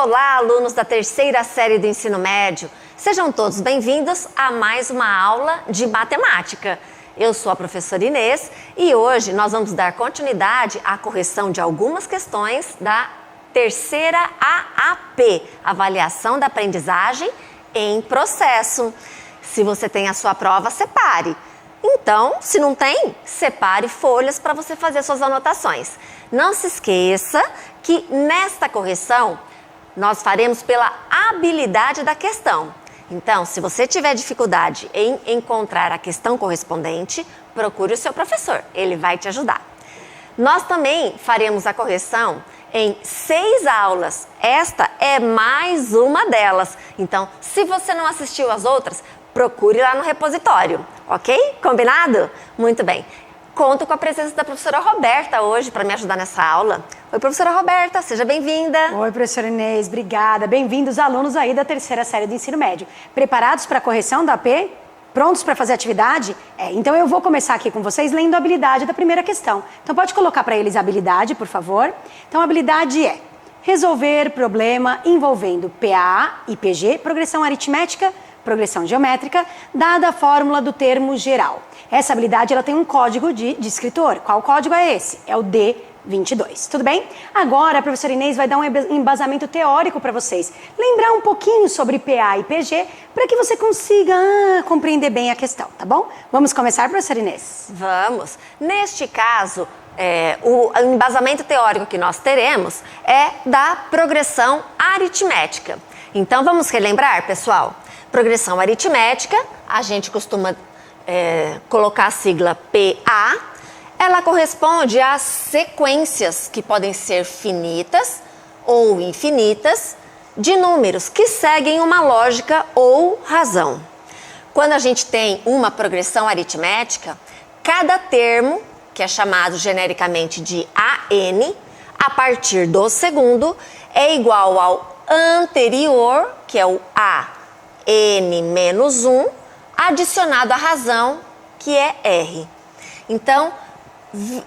Olá, alunos da terceira série do ensino médio. Sejam todos bem-vindos a mais uma aula de matemática. Eu sou a professora Inês e hoje nós vamos dar continuidade à correção de algumas questões da terceira AAP, Avaliação da Aprendizagem em Processo. Se você tem a sua prova, separe. Então, se não tem, separe folhas para você fazer suas anotações. Não se esqueça que nesta correção nós faremos pela habilidade da questão. Então, se você tiver dificuldade em encontrar a questão correspondente, procure o seu professor, ele vai te ajudar. Nós também faremos a correção em 6 aulas. Esta é mais uma delas. Então, se você não assistiu às outras, procure lá no repositório, ok? Combinado? Muito bem. Conto com a presença da professora Roberta hoje para me ajudar nessa aula. Oi, professora Roberta, seja bem-vinda. Oi, professora Inês, obrigada. Bem-vindos alunos aí da terceira série do ensino médio. Preparados para a correção da AP? Prontos para fazer atividade? Então eu vou começar aqui com vocês lendo a habilidade da primeira questão. Então pode colocar para eles a habilidade, por favor. Então a habilidade é resolver problema envolvendo PA e PG, progressão aritmética, progressão geométrica, dada a fórmula do termo geral. Essa habilidade ela tem um código de escritor. Qual código é esse? É o D22. Tudo bem? Agora a professora Inês vai dar um embasamento teórico para vocês. Lembrar um pouquinho sobre PA e PG para que você consiga compreender bem a questão, tá bom? Vamos começar, professora Inês? Vamos. Neste caso, o embasamento teórico que nós teremos é da progressão aritmética. Então vamos relembrar, pessoal? Progressão aritmética, a gente costuma colocar a sigla PA, ela corresponde às sequências que podem ser finitas ou infinitas de números que seguem uma lógica ou razão. Quando a gente tem uma progressão aritmética, cada termo, que é chamado genericamente de AN, a partir do segundo, é igual ao anterior, que é o AN menos 1, adicionado à razão, que é R. Então,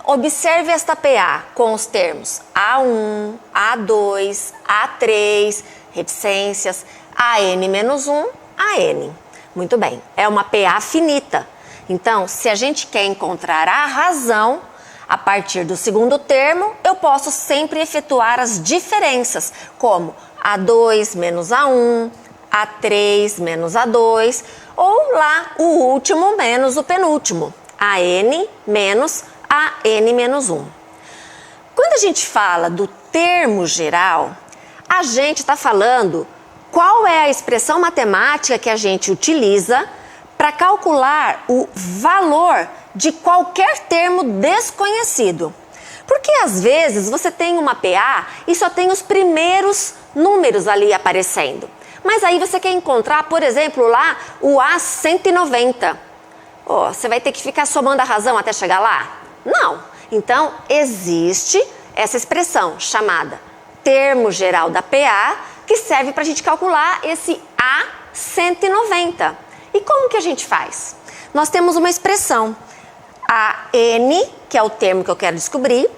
observe esta PA com os termos A1, A2, A3, reticências, AN-1, AN. Muito bem, é uma PA finita. Então, se a gente quer encontrar a razão, a partir do segundo termo, eu posso sempre efetuar as diferenças, como A2 menos A1, A3 menos A2, ou lá o último menos o penúltimo, AN menos AN menos 1. Quando a gente fala do termo geral, a gente está falando qual é a expressão matemática que a gente utiliza para calcular o valor de qualquer termo desconhecido. Porque às vezes você tem uma PA e só tem os primeiros números ali aparecendo. Mas aí você quer encontrar, por exemplo, lá o A190. Você vai ter que ficar somando a razão até chegar lá? Não. Então, existe essa expressão chamada termo geral da PA, que serve para a gente calcular esse A190. E como que a gente faz? Nós temos uma expressão. AN, que é o termo que eu quero descobrir,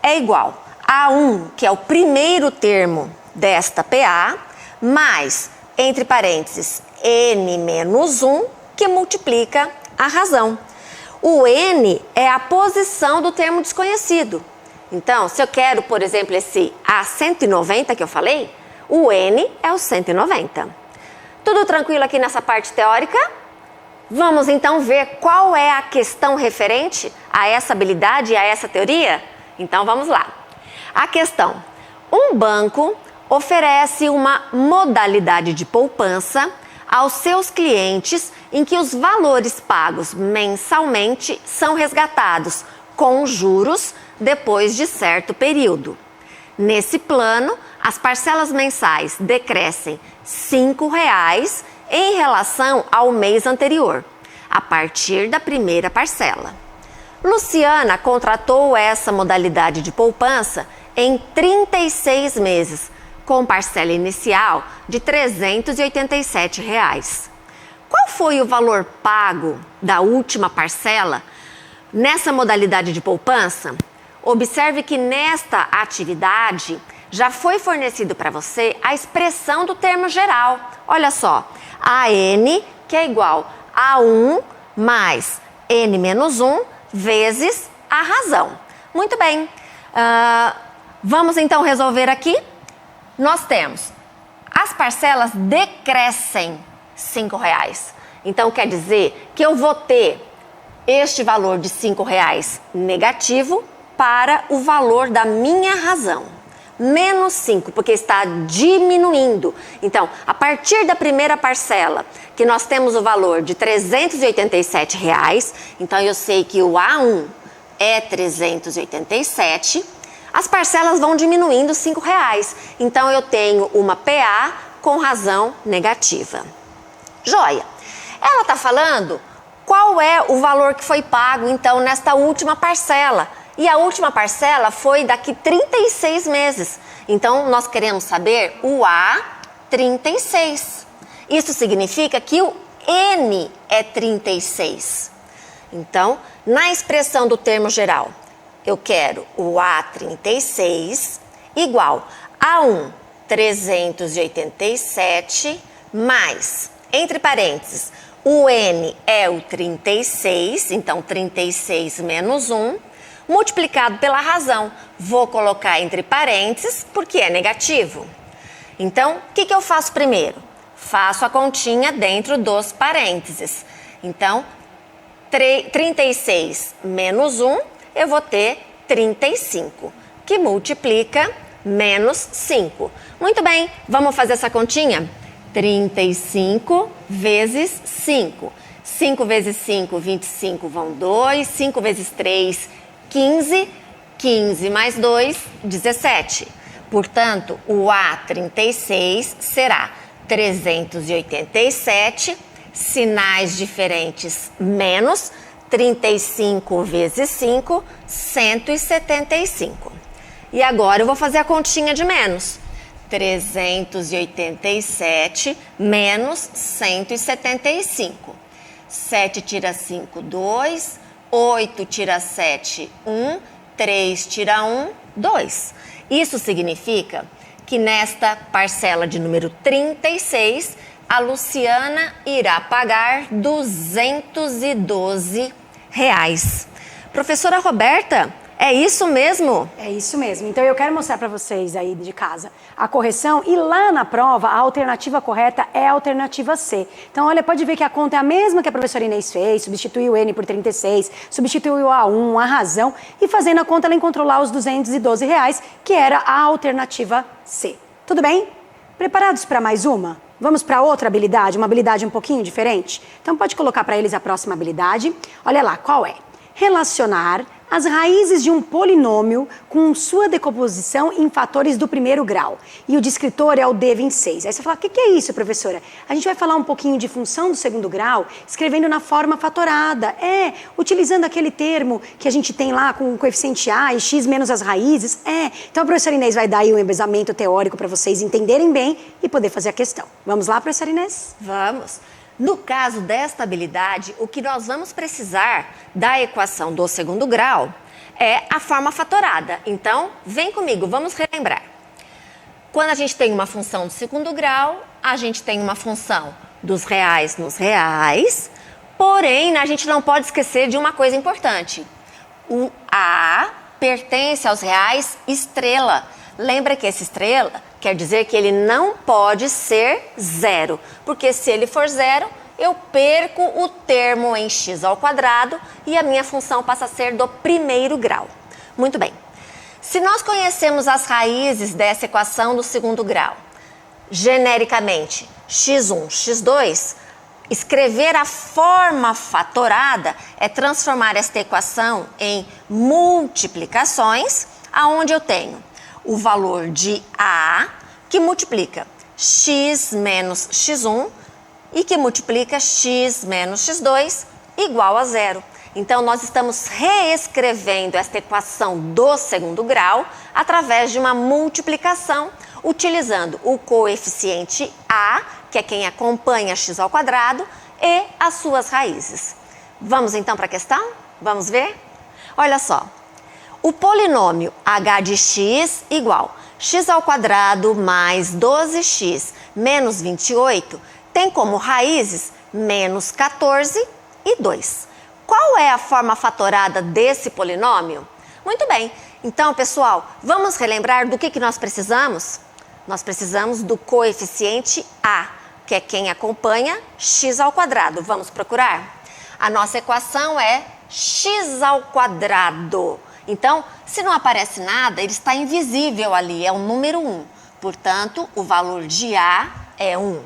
é igual a 1, que é o primeiro termo desta PA, mais, entre parênteses, N menos 1, que multiplica a razão. O N é a posição do termo desconhecido. Então, se eu quero, por exemplo, esse A190 que eu falei, o N é o 190. Tudo tranquilo aqui nessa parte teórica? Vamos então ver qual é a questão referente a essa habilidade e a essa teoria? Então vamos lá. A questão: um banco oferece uma modalidade de poupança aos seus clientes em que os valores pagos mensalmente são resgatados com juros depois de certo período. Nesse plano, as parcelas mensais decrescem R$ 5,00 em relação ao mês anterior, a partir da primeira parcela. Luciana contratou essa modalidade de poupança em 36 meses, com parcela inicial de R$ 387. Qual foi o valor pago da última parcela nessa modalidade de poupança? Observe que nesta atividade já foi fornecido para você a expressão do termo geral. Olha só, AN, que é igual a 1 mais N menos 1 vezes a razão. Muito bem, vamos então resolver aqui. Nós temos, as parcelas decrescem R$5. Então quer dizer que eu vou ter este valor de R$5 negativo para o valor da minha razão. Menos 5, porque está diminuindo. Então, a partir da primeira parcela, que nós temos o valor de R$387, então eu sei que o A1 é 387, as parcelas vão diminuindo R$5. Então, eu tenho uma PA com razão negativa. Joia! Ela está falando qual é o valor que foi pago, então, nesta última parcela. E a última parcela foi daqui 36 meses. Então, nós queremos saber o A36. Isso significa que o N é 36. Então, na expressão do termo geral, eu quero o A36 igual a 387 mais, entre parênteses, o N é o 36, então 36 menos 1, multiplicado pela razão. Vou colocar entre parênteses porque é negativo. Então, o que eu faço primeiro? Faço a continha dentro dos parênteses. Então, 36 menos 1, eu vou ter 35, que multiplica menos 5. Muito bem, vamos fazer essa continha? 35 vezes 5. 5 vezes 5, 25 vão 2. 5 vezes 3, 15. 15 mais 2, 17. Portanto, o A36 será 387, sinais diferentes, menos 35 vezes 5, 175. E agora eu vou fazer a continha de menos. 387 menos 175. 7 tira 5, 2. 8 tira 7, 1. 3 tira 1, 2. Isso significa que nesta parcela de número 36, a Luciana irá pagar R$212. Professora Roberta, é isso mesmo? É isso mesmo. Então eu quero mostrar para vocês aí de casa a correção e lá na prova a alternativa correta é a alternativa C. Então olha, pode ver que a conta é a mesma que a professora Inês fez, substituiu o N por 36, substituiu o A1, a razão e fazendo a conta ela encontrou lá os R$212, que era a alternativa C. Tudo bem? Preparados para mais uma? Vamos para outra habilidade, uma habilidade um pouquinho diferente? Então pode colocar para eles a próxima habilidade. Olha lá, qual é? Relacionar as raízes de um polinômio com sua decomposição em fatores do primeiro grau. E o descritor é o D26. Aí você fala, o que é isso, professora? A gente vai falar um pouquinho de função do segundo grau, escrevendo na forma fatorada. Utilizando aquele termo que a gente tem lá com o coeficiente A e x menos as raízes. Então a professora Inês vai dar aí um embasamento teórico para vocês entenderem bem e poder fazer a questão. Vamos lá, professora Inês? Vamos! No caso desta habilidade, o que nós vamos precisar da equação do segundo grau é a forma fatorada. Então, vem comigo, vamos relembrar. Quando a gente tem uma função do segundo grau, a gente tem uma função dos reais nos reais, porém, a gente não pode esquecer de uma coisa importante. O A pertence aos reais estrela. Lembra que essa estrela quer dizer que ele não pode ser zero, porque se ele for zero, eu perco o termo em x ao quadrado e a minha função passa a ser do primeiro grau. Muito bem. Se nós conhecemos as raízes dessa equação do segundo grau, genericamente x1, x2, escrever a forma fatorada é transformar esta equação em multiplicações, aonde eu tenho o valor de A, que multiplica x menos x1 e que multiplica x menos x2 igual a zero. Então, nós estamos reescrevendo esta equação do segundo grau através de uma multiplicação, utilizando o coeficiente A, que é quem acompanha x ao quadrado, e as suas raízes. Vamos então para a questão? Vamos ver? Olha só. O polinômio h de x igual x² mais 12x menos 28 tem como raízes menos 14 e 2. Qual é a forma fatorada desse polinômio? Muito bem, então pessoal, vamos relembrar do que nós precisamos? Nós precisamos do coeficiente A, que é quem acompanha x². Vamos procurar? A nossa equação é x². Então, se não aparece nada, ele está invisível ali, é o número 1. Portanto, o valor de A é 1.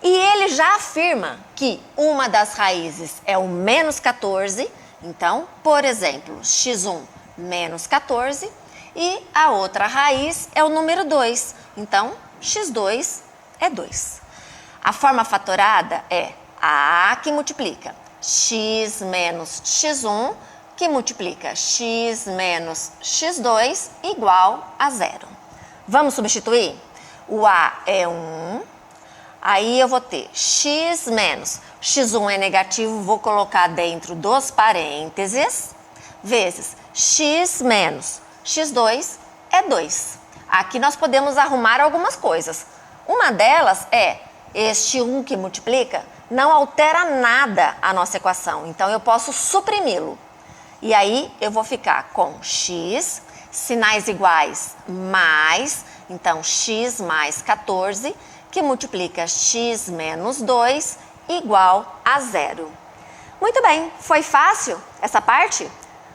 E ele já afirma que uma das raízes é o menos 14. Então, por exemplo, x1 menos 14 e a outra raiz é o número 2. Então, x2 é 2. A forma fatorada é A que multiplica x menos x1 que multiplica x menos x2 igual a 0. Vamos substituir? O A é 1, aí eu vou ter x menos x1 é negativo, vou colocar dentro dos parênteses, vezes x menos x2 é 2. Aqui nós podemos arrumar algumas coisas. Uma delas é este 1 que multiplica não altera nada a nossa equação, então eu posso suprimi-lo. E aí eu vou ficar com x, sinais iguais, mais, então x mais 14, que multiplica x menos 2 igual a 0. Muito bem, foi fácil essa parte?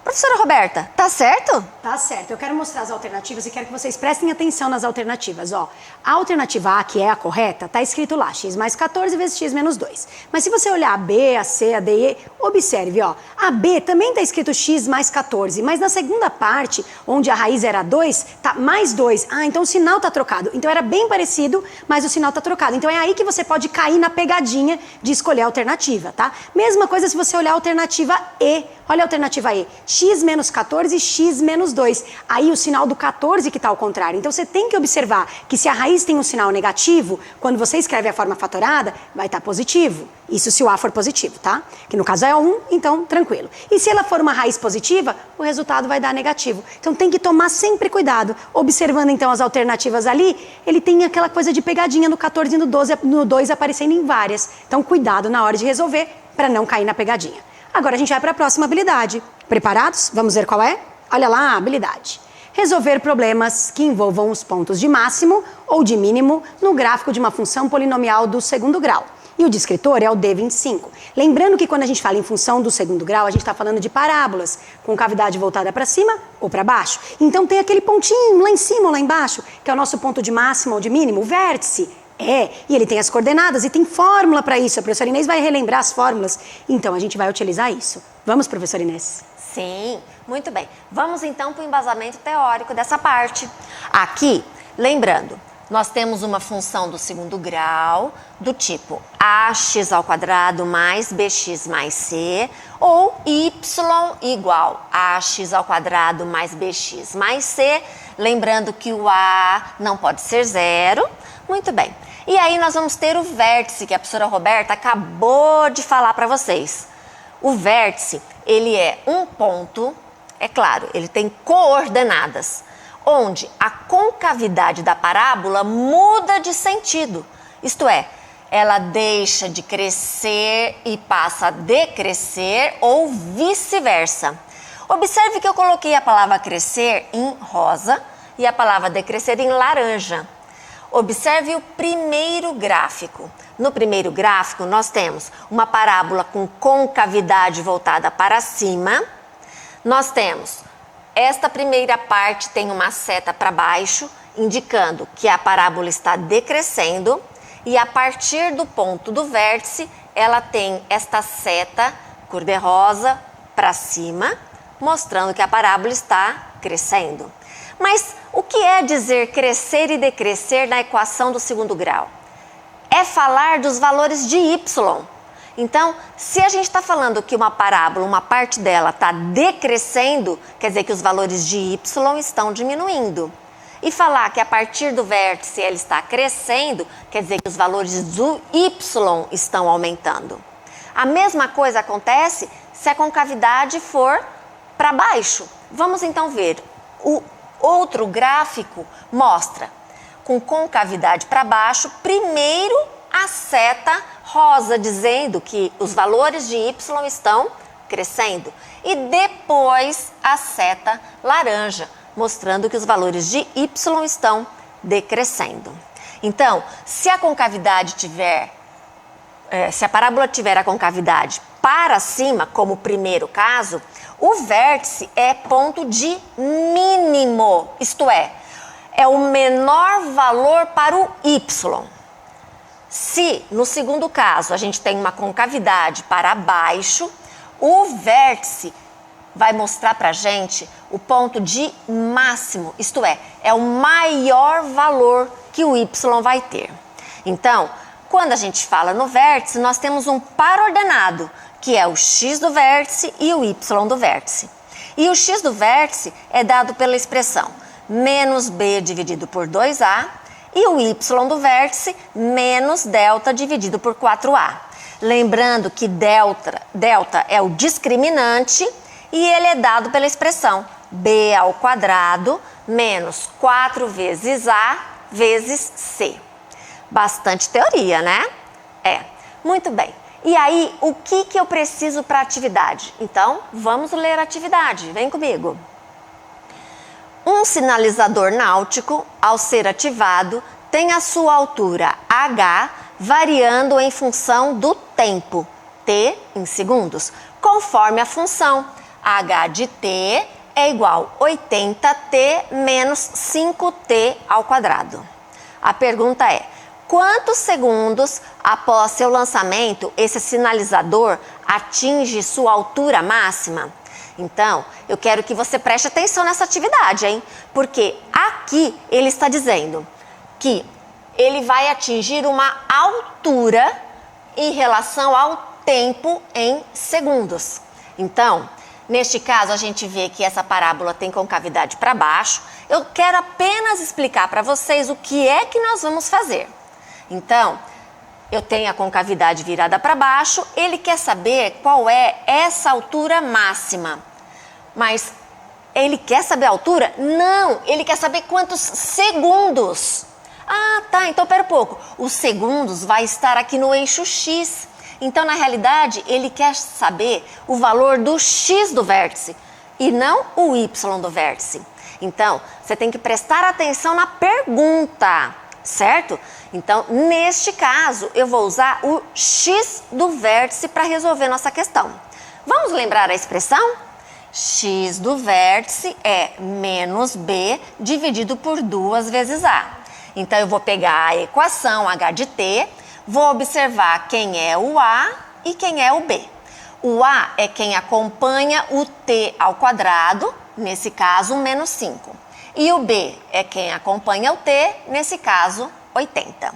Professora Roberta, tá certo? Tá certo. Eu quero mostrar as alternativas e quero que vocês prestem atenção nas alternativas. Ó, a alternativa A, que é a correta, tá escrito lá, x mais 14 vezes x menos 2. Mas se você olhar a B, a C, a D e E, observe, ó, a B também tá escrito x mais 14, mas na segunda parte, onde a raiz era 2, tá mais 2. Ah, então o sinal tá trocado. Então era bem parecido, mas o sinal tá trocado. Então é aí que você pode cair na pegadinha de escolher a alternativa, tá? Mesma coisa se você olhar a alternativa E. Olha a alternativa E, x menos 14 e x menos 2. Aí o sinal do 14 que está ao contrário. Então você tem que observar que se a raiz tem um sinal negativo, quando você escreve a forma fatorada, vai estar positivo. Isso se o A for positivo, tá? Que no caso é 1, então tranquilo. E se ela for uma raiz positiva, o resultado vai dar negativo. Então tem que tomar sempre cuidado. Observando então as alternativas ali, ele tem aquela coisa de pegadinha no 14 e no 2 aparecendo em várias. Então cuidado na hora de resolver para não cair na pegadinha. Agora a gente vai para a próxima habilidade. Preparados? Vamos ver qual é? Olha lá a habilidade. Resolver problemas que envolvam os pontos de máximo ou de mínimo no gráfico de uma função polinomial do segundo grau. E o descritor é o D25. Lembrando que quando a gente fala em função do segundo grau, a gente está falando de parábolas, com cavidade voltada para cima ou para baixo. Então tem aquele pontinho lá em cima ou lá embaixo, que é o nosso ponto de máximo ou de mínimo, o vértice. É, e ele tem as coordenadas e tem fórmula para isso. A professora Inês vai relembrar as fórmulas. Então, a gente vai utilizar isso. Vamos, professora Inês? Sim, muito bem. Vamos então para o embasamento teórico dessa parte. Aqui, lembrando, nós temos uma função do segundo grau do tipo ax² mais bx mais c ou y igual a ax² mais bx mais c. Lembrando que o a não pode ser 0. Muito bem. E aí nós vamos ter o vértice que a professora Roberta acabou de falar para vocês. O vértice, ele é um ponto, é claro, ele tem coordenadas, onde a concavidade da parábola muda de sentido. Isto é, ela deixa de crescer e passa a decrescer ou vice-versa. Observe que eu coloquei a palavra crescer em rosa e a palavra decrescer em laranja. Observe o primeiro gráfico. No primeiro gráfico, nós temos uma parábola com concavidade voltada para cima. Nós temos, esta primeira parte tem uma seta para baixo, indicando que a parábola está decrescendo. E a partir do ponto do vértice, ela tem esta seta cor-de-rosa para cima, mostrando que a parábola está crescendo. Mas o que é dizer crescer e decrescer na equação do segundo grau? É falar dos valores de y. Então, se a gente está falando que uma parábola, uma parte dela está decrescendo, quer dizer que os valores de y estão diminuindo. E falar que a partir do vértice ela está crescendo, quer dizer que os valores do y estão aumentando. A mesma coisa acontece se a concavidade for para baixo. Vamos então ver Outro gráfico mostra com concavidade para baixo, primeiro a seta rosa, dizendo que os valores de y estão crescendo. E depois a seta laranja, mostrando que os valores de y estão decrescendo. Então, se a concavidade se a parábola tiver a concavidade para cima, como o primeiro caso, o vértice é ponto de mínimo, isto é o menor valor para o y. Se, no segundo caso, a gente tem uma concavidade para baixo, o vértice vai mostrar para a gente o ponto de máximo, isto é o maior valor que o y vai ter. Então, quando a gente fala no vértice, nós temos um par ordenado, que é o x do vértice e o y do vértice. E o x do vértice é dado pela expressão menos b dividido por 2a e o y do vértice menos delta dividido por 4a. Lembrando que delta é o discriminante e ele é dado pela expressão b ao quadrado menos 4 vezes a vezes c. Bastante teoria, né? Muito bem. E aí, o que eu preciso para a atividade? Então, vamos ler a atividade. Vem comigo. Um sinalizador náutico, ao ser ativado, tem a sua altura h variando em função do tempo, t em segundos, conforme a função h de t é igual a 80t menos 5t ao quadrado. A pergunta é: quantos segundos após seu lançamento esse sinalizador atinge sua altura máxima? Então, eu quero que você preste atenção nessa atividade, hein? Porque aqui ele está dizendo que ele vai atingir uma altura em relação ao tempo em segundos. Então, neste caso, a gente vê que essa parábola tem concavidade para baixo. Eu quero apenas explicar para vocês o que é que nós vamos fazer. Então, eu tenho a concavidade virada para baixo, ele quer saber qual é essa altura máxima. Mas ele quer saber a altura? Não, ele quer saber quantos segundos. Ah, tá, então pera um pouco. Os segundos vai estar aqui no eixo X. Então, na realidade, ele quer saber o valor do X do vértice e não o Y do vértice. Então, você tem que prestar atenção na pergunta, certo? Então, neste caso, eu vou usar o X do vértice para resolver nossa questão. Vamos lembrar a expressão? X do vértice é menos B dividido por 2 vezes A. Então, eu vou pegar a equação H de T, vou observar quem é o A e quem é o B. O A é quem acompanha o T ao quadrado, nesse caso, menos 5. E o B é quem acompanha o T, nesse caso, 80.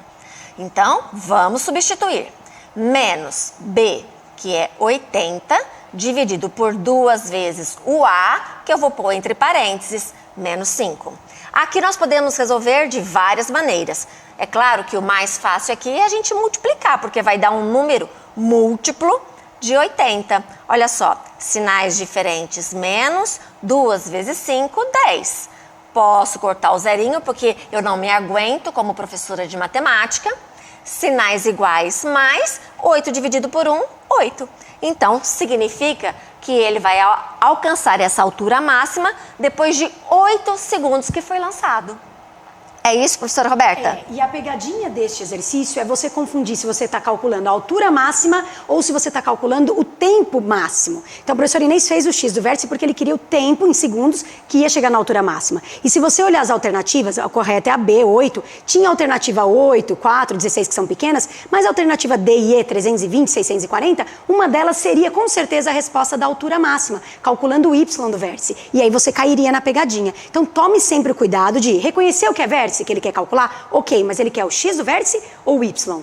Então, vamos substituir. Menos B, que é 80, dividido por 2 vezes o A, que eu vou pôr entre parênteses, menos 5. Aqui nós podemos resolver de várias maneiras. É claro que o mais fácil aqui é a gente multiplicar, porque vai dar um número múltiplo de 80. Olha só, sinais diferentes, menos 2 vezes 5, 10. Posso cortar o zerinho, porque eu não me aguento como professora de matemática. Sinais iguais, mais 8 dividido por 1, 8. Então, significa que ele vai alcançar essa altura máxima depois de 8 segundos que foi lançado. É isso, professora Roberta? E a pegadinha deste exercício é você confundir se você está calculando a altura máxima ou se você está calculando o tempo máximo. Então, o professor Inês fez o X do vértice porque ele queria o tempo em segundos que ia chegar na altura máxima. E se você olhar as alternativas, a correta é a B, 8. Tinha a alternativa 8, 4, 16, que são pequenas, mas a alternativa D e E, 320, 640, uma delas seria com certeza a resposta da altura máxima, calculando o Y do vértice. E aí você cairia na pegadinha. Então, tome sempre o cuidado de reconhecer o que é vértice, que ele quer calcular, ok, mas ele quer o X do vértice ou o Y?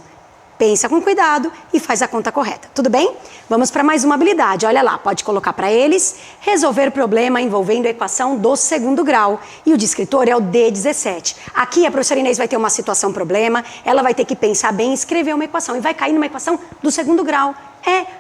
Pensa com cuidado e faz a conta correta, tudo bem? Vamos para mais uma habilidade, olha lá, pode colocar para eles, resolver problema envolvendo a equação do segundo grau, e o descritor é o D17. Aqui a professora Inês vai ter uma situação problema, ela vai ter que pensar bem, escrever uma equação, e vai cair numa equação do segundo grau,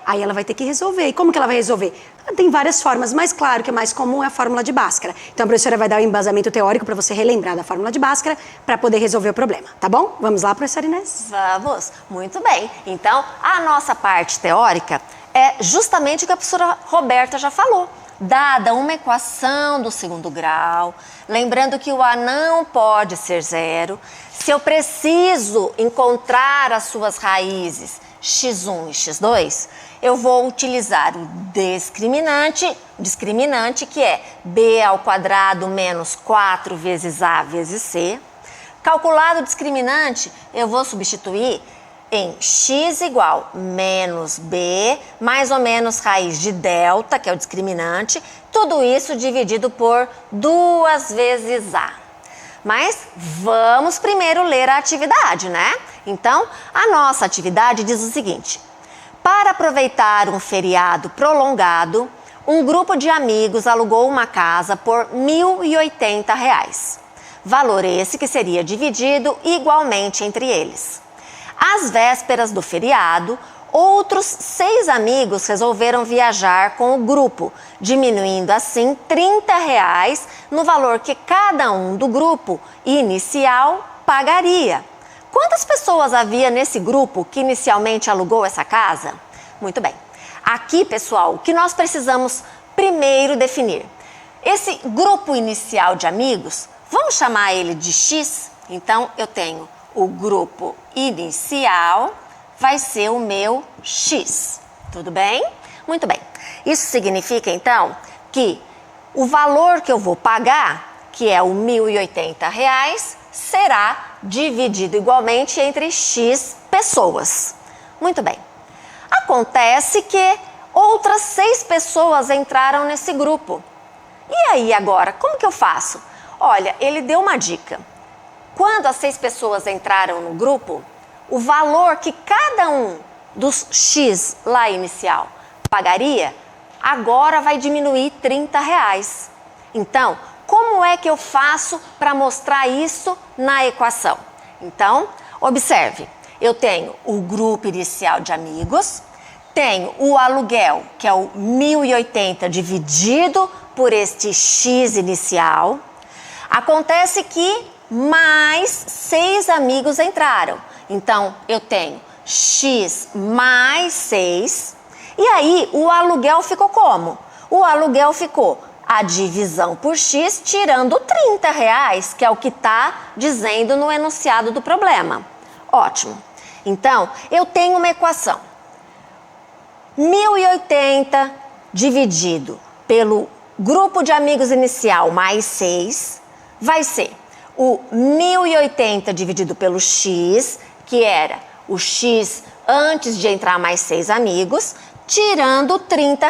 Aí ela vai ter que resolver. E como que ela vai resolver? Tem várias formas, mas claro que a mais comum é a fórmula de Bhaskara. Então a professora vai dar o embasamento teórico para você relembrar da fórmula de Bhaskara para poder resolver o problema, tá bom? Vamos lá, professora Inês? Vamos, muito bem. Então, a nossa parte teórica é justamente o que a professora Roberta já falou. Dada uma equação do segundo grau, lembrando que o A não pode ser zero, se eu preciso encontrar as suas raízes x1 e x2, eu vou utilizar o discriminante, que é b ao quadrado menos 4 vezes a vezes c. Calculado o discriminante, eu vou substituir em x igual menos b, mais ou menos raiz de delta, que é o discriminante, tudo isso dividido por 2 vezes a. Mas vamos primeiro ler a atividade, né? Então, a nossa atividade diz o seguinte: para aproveitar um feriado prolongado, um grupo de amigos alugou uma casa por R$ 1.080. Valor esse que seria dividido igualmente entre eles. Às vésperas do feriado, outros 6 amigos resolveram viajar com o grupo, diminuindo assim R$ 30 no valor que cada um do grupo inicial pagaria. Quantas pessoas havia nesse grupo que inicialmente alugou essa casa? Muito bem. Aqui, pessoal, o que nós precisamos primeiro definir? Esse grupo inicial de amigos, vamos chamar ele de X? Então, eu tenho o grupo inicial, vai ser o meu X. Tudo bem? Muito bem. Isso significa, então, que o valor que eu vou pagar, que é o R$ 1.080, será dividido igualmente entre X pessoas. Muito bem. Acontece que outras 6 pessoas entraram nesse grupo. E aí agora, como que eu faço? Olha, ele deu uma dica. Quando as 6 pessoas entraram no grupo, o valor que cada um dos X lá inicial pagaria, agora vai diminuir R$ 30. Então, como é que eu faço para mostrar isso na equação? Então, observe, eu tenho o grupo inicial de amigos, tenho o aluguel, que é o 1.080 dividido por este X inicial. Acontece que mais 6 amigos entraram. Então, eu tenho X mais 6. E aí, o aluguel ficou como? O aluguel ficou a divisão por X, tirando R$ 30, que é o que está dizendo no enunciado do problema. Ótimo. Então, eu tenho uma equação. 1.080 dividido pelo grupo de amigos inicial mais 6 vai ser o 1.080 dividido pelo X, que era o X antes de entrar mais 6 amigos, tirando R$ 30.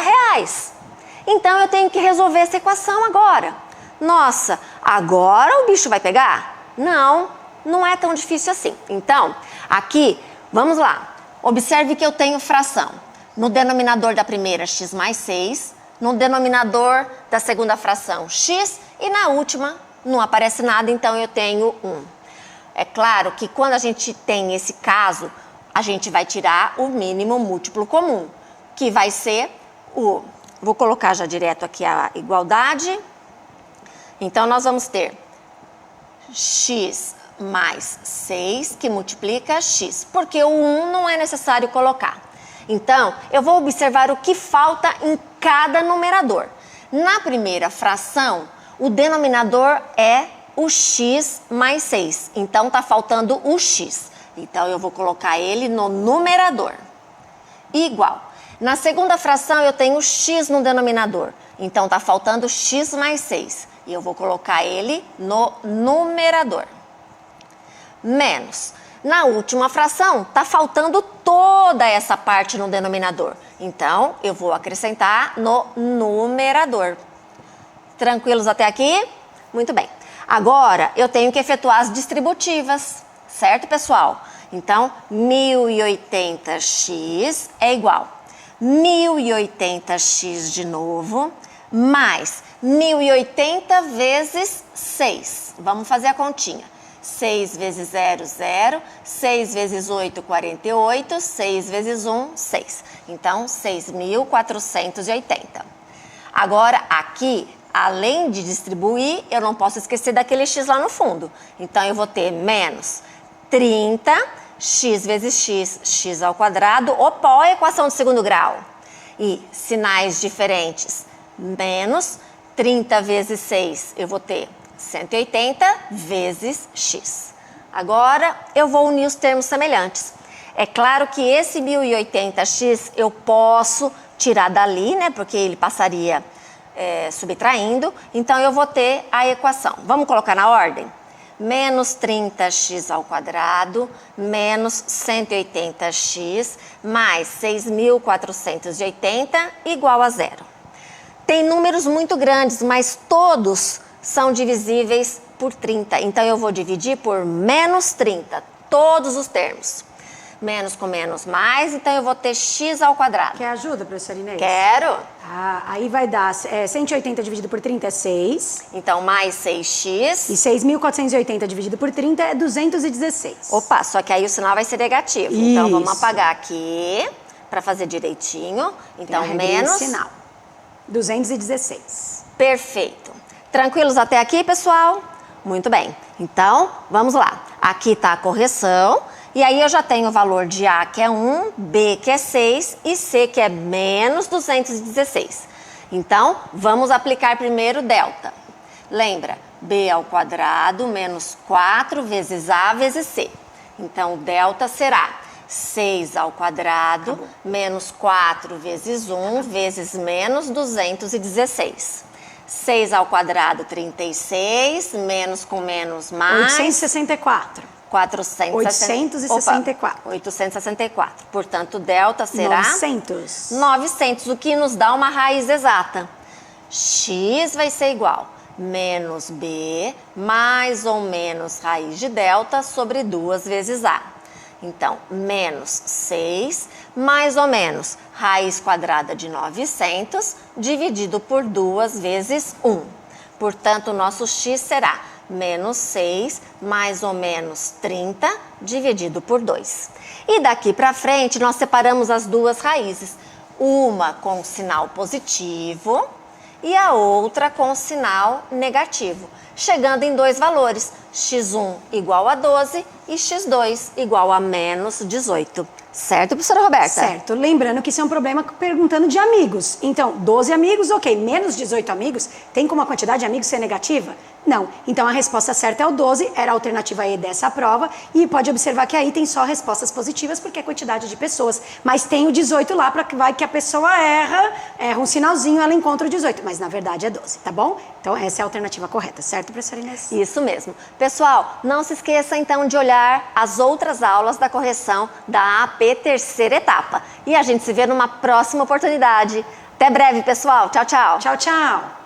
Então, eu tenho que resolver essa equação agora. Nossa, agora o bicho vai pegar? Não, não é tão difícil assim. Então, aqui, vamos lá. Observe que eu tenho fração. No denominador da primeira, x mais 6. No denominador da segunda fração, x. E na última, não aparece nada, então eu tenho 1. É claro que quando a gente tem esse caso, a gente vai tirar o mínimo múltiplo comum, que vai ser o... Vou colocar já direto aqui a igualdade. Então, nós vamos ter x mais 6, que multiplica x, porque o 1 não é necessário colocar. Então, eu vou observar o que falta em cada numerador. Na primeira fração, o denominador é o x mais 6. Então, está faltando o x. Então, eu vou colocar ele no numerador. Igual. Na segunda fração, eu tenho x no denominador. Então, está faltando x mais 6. E eu vou colocar ele no numerador. Menos. Na última fração, está faltando toda essa parte no denominador. Então, eu vou acrescentar no numerador. Tranquilos até aqui? Muito bem. Agora, eu tenho que efetuar as distributivas. Certo, pessoal? Então, 1080x é igual 1080x de novo, mais 1080 vezes 6. Vamos fazer a continha. 6 vezes 0, 0. 6 vezes 8, 48. 6 vezes 1, 6. Então, 6.480. Agora, aqui, além de distribuir, eu não posso esquecer daquele x lá no fundo. Então, eu vou ter menos 30, x vezes x, x ao quadrado, opa, a equação de segundo grau. E sinais diferentes, menos 30 vezes 6, eu vou ter 180 vezes x. Agora, eu vou unir os termos semelhantes. É claro que esse 1080x eu posso tirar dali, né? Porque ele passaria subtraindo. Então, eu vou ter a equação. Vamos colocar na ordem? Menos 30x ao quadrado, menos 180x, mais 6.480 igual a zero. Tem números muito grandes, mas todos são divisíveis por 30. Então, eu vou dividir por menos 30, todos os termos. Menos com menos mais, então eu vou ter x ao quadrado. Quer ajuda, professora Inês? Quero. Ah, aí vai dar 180 dividido por 30 é 6. Então, mais 6x. E 6.480 dividido por 30 é 216. Opa, só que aí o sinal vai ser negativo. Isso. Então, vamos apagar aqui para fazer direitinho. Então, menos... sinal. 216. Perfeito. Tranquilos até aqui, pessoal? Muito bem. Então, vamos lá. Aqui está a correção. E aí eu já tenho o valor de A, que é 1, B, que é 6 e C, que é menos 216. Então, vamos aplicar primeiro delta. Lembra, B ao quadrado menos 4 vezes A vezes C. Então, o delta será 6 ao quadrado menos 4 vezes 1 vezes menos 216. 6 ao quadrado, 36, menos com menos mais... 864. 864. Opa, 864. Portanto, delta será... 900. 900, o que nos dá uma raiz exata. X vai ser igual menos B mais ou menos raiz de delta sobre 2 vezes A. Então, menos 6 mais ou menos raiz quadrada de 900 dividido por 2 vezes 1. Portanto, o nosso x será menos 6 mais ou menos 30 dividido por 2. E daqui para frente, nós separamos as duas raízes. Uma com sinal positivo e a outra com sinal negativo, chegando em dois valores, x1 igual a 12 e x2 igual a menos 18. Certo, professora Roberta? Certo. Lembrando que isso é um problema perguntando de amigos. Então, 12 amigos, ok. Menos 18 amigos, tem como a quantidade de amigos ser negativa? Não. Então, a resposta certa é o 12, era a alternativa E dessa prova. E pode observar que aí tem só respostas positivas, porque é quantidade de pessoas. Mas tem o 18 lá, para que vai que a pessoa erra um sinalzinho, ela encontra o 18. Mas, na verdade, é 12, tá bom? Então, essa é a alternativa correta, certo, professora Inês? Isso mesmo. Pessoal, não se esqueça, então, de olhar as outras aulas da correção da AP terceira etapa. E a gente se vê numa próxima oportunidade. Até breve, pessoal. Tchau, tchau. Tchau, tchau.